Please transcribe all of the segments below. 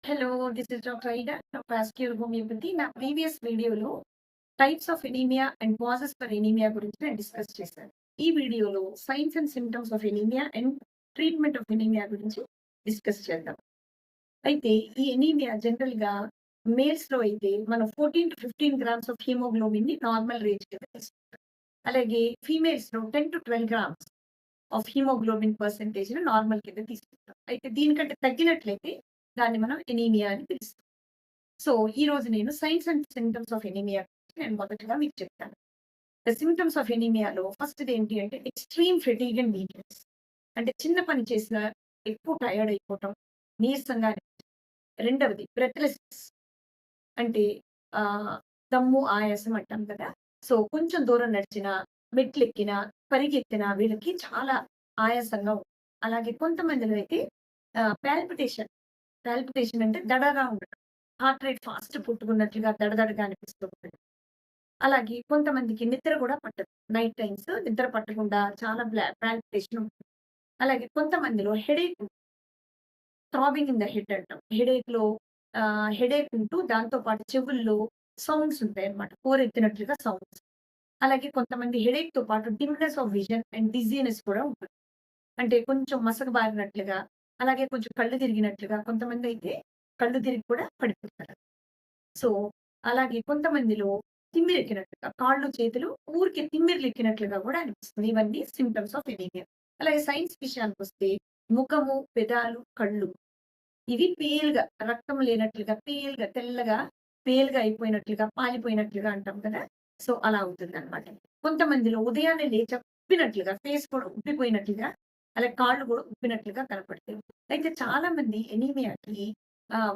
Hello, this is Dr. Aida of Vascular Homeopathy. నా previous వీడియోలో types of anaemia and causes for anaemia గురించి నేను discuss చేశాను. ఈ వీడియోలో science and symptoms of anaemia and treatment of anaemia గురించి discuss చేద్దాం. అయితే ఈ ఎనీమియా జనరల్‌గా మేల్స్‌లో అయితే మనం 14-15 గ్రామ్స్ ఆఫ్ హిమోగ్లోబిన్‌ని నార్మల్ రేంజ్ కింద తీసుకుంటాం. అలాగే ఫీమేల్స్‌లో 10-12 గ్రామ్స్ ఆఫ్ హిమోగ్లోబిన్ పర్సెంటేజ్‌ని నార్మల్ కింద తీసుకుంటాం. అయితే దీనికంటే తగ్గినట్లయితే దాన్ని మనం ఎనీమియా అని పిలుస్తాం. సో, ఈరోజు నేను science and symptoms of anaemia గురించి నేను మొదటగా మీకు చెప్తాను. ద సింప్టమ్స్ ఆఫ్ ఎనీమియాలో ఫస్ట్‌ది ఏంటి అంటే ఎక్స్‌ట్రీమ్ ఫెటీగ్ అండ్ వీక్‌నెస్. అంటే చిన్న పని చేసినా ఎక్కువ టైర్డ్ అయిపోవటం, నీరసంగా అనిపించడం. రెండవది బ్రెత్‌లెస్‌నెస్ అంటే ఆహ్, దమ్ము, ఆయాసం అంటాం కదా! సో, కొంచెం దూరం నడిచినా, మెట్లెక్కినా, పరిగెత్తినా వీళ్ళకి చాలా ఆయాసంగా ఉంటుంది. అలాగే కొంతమందిలో అయితే పాల్పిటేషన్, పాల్పిటేషన్ అంటే దడగా ఉండటం. హార్ట్ రేట్ ఫాస్ట్ కొట్టుకున్నట్లుగా దడదడగా అనిపిస్తూ ఉంటుంది. అలాగే కొంతమందికి నిద్ర కూడా పట్టదు. నైట్ టైమ్స్ నిద్ర పట్టకుండా చాలా పాల్పిటేషన్ ఉంటుంది. అలాగే కొంతమందిలో headache, throbbing in the head అంటాం. హెడేక్ ఉంటూ దాంతో పాటు చెవుల్లో సౌండ్స్ ఉంటాయన్నమాట. హోరెత్తినట్లుగా సౌండ్స్. అలాగే కొంతమంది హెడేక్‌తో పాటు dimness of vision and dizziness కూడా ఉంటుంది. అంటే కొంచెం మసకబారినట్లుగా, అలాగే కొంచెం కళ్ళు తిరిగినట్లుగా, కొంతమందైతే కళ్ళు తిరిగి కూడా పడిపోతారు. సో, అలాగే కొంతమందిలో తిమ్మిరెక్కినట్టుగా, కాళ్ళు, చేతులు ఊరికే తిమ్మిర్లెక్కినట్లుగా గూడా అనిపిస్తుంది. ఇవన్నీ సింప్టమ్స్ ఆఫ్ ఎనీమియా. అలాగే సైన్స్ విషయానికొస్తే ముఖము, పెదాలు, కళ్ళు ఇవి పేలుగా, రక్తం లేనట్లుగా, పేలుగా, తెల్లగా, పేలుగా అయిపోయినట్లుగా, పాలిపోయినట్లుగా అంటాం కదా! సో, అలా అవుతుందనమాట. కొంతమందిలో ఉదయాన్నే లేచా ఉబ్బినట్లుగా, ఫేస్ కూడా ఉబ్బిపోయినట్లుగా, అలాగే కాళ్ళు గూడా ఉబ్బినట్లుగా కనపడతాయి. అయితే చాలా మంది ఎనీమియాకి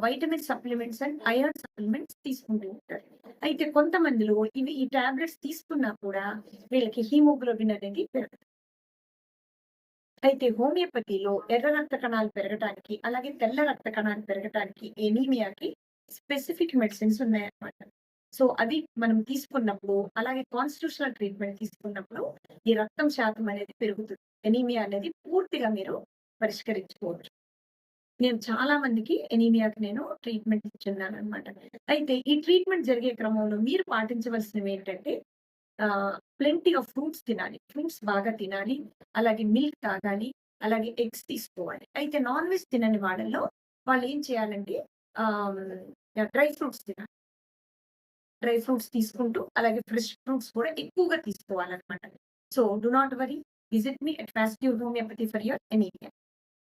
vitamin supplements and iron supplements తీసుకుంటూ ఉంటారు. అయితే కొంతమందిలో ఈ టాబ్లెట్స్ తీసుకున్నా కూడా వీళ్ళకి హిమోగ్లోబిన్ అనేది పెరగదు. అయితే హోమియోపతిలో ఎర్ర రక్త కణాలు పెరగటానికి, అలాగే తెల్ల రక్త కణాలు పెరగటానికి, ఎనీమియాకి స్పెసిఫిక్ మెడిసిన్స్ ఉన్నాయన్నమాట. సో, అవి మనం తీసుకున్నప్పుడు, అలాగే కాన్స్టిట్యూషనల్ ట్రీట్మెంట్ తీసుకున్నప్పుడు, ఈ రక్తం శాతం అనేది పెరుగుతుంది. ఎనీమియా అనేది పూర్తిగా మీరు పరిష్కరించుకోవచ్చు. నేను చాలా మందికి ఎనీమియాకి నేను ట్రీట్మెంట్ ఇచ్చున్నాననమాట. అయితే ఈ ట్రీట్మెంట్ జరిగే క్రమంలో మీరు పాటించవలసినవేంటంటే ప్లెంటీ ఆఫ్ ఫ్రూట్స్ తినాలి. ఫ్రూట్స్ బాగా తినాలి. అలాగే మిల్క్ తాగాలి. అలాగే ఎగ్స్ తీసుకోవాలి. అయితే నాన్ వెజ్ తినని వాళ్ళలో వాళ్ళేం చేయాలంటే ఆహ్, డ్రై ఫ్రూట్స్ తినాలి. డ్రై ఫ్రూట్స్ తీసుకుంటూ అలాగే ఫ్రెష్ ఫ్రూట్స్ కూడా ఎక్కువగా తీసుకోవాలనమాట. So, do not worry. Visit me at Fast Cure Homeopathy for your anaemia.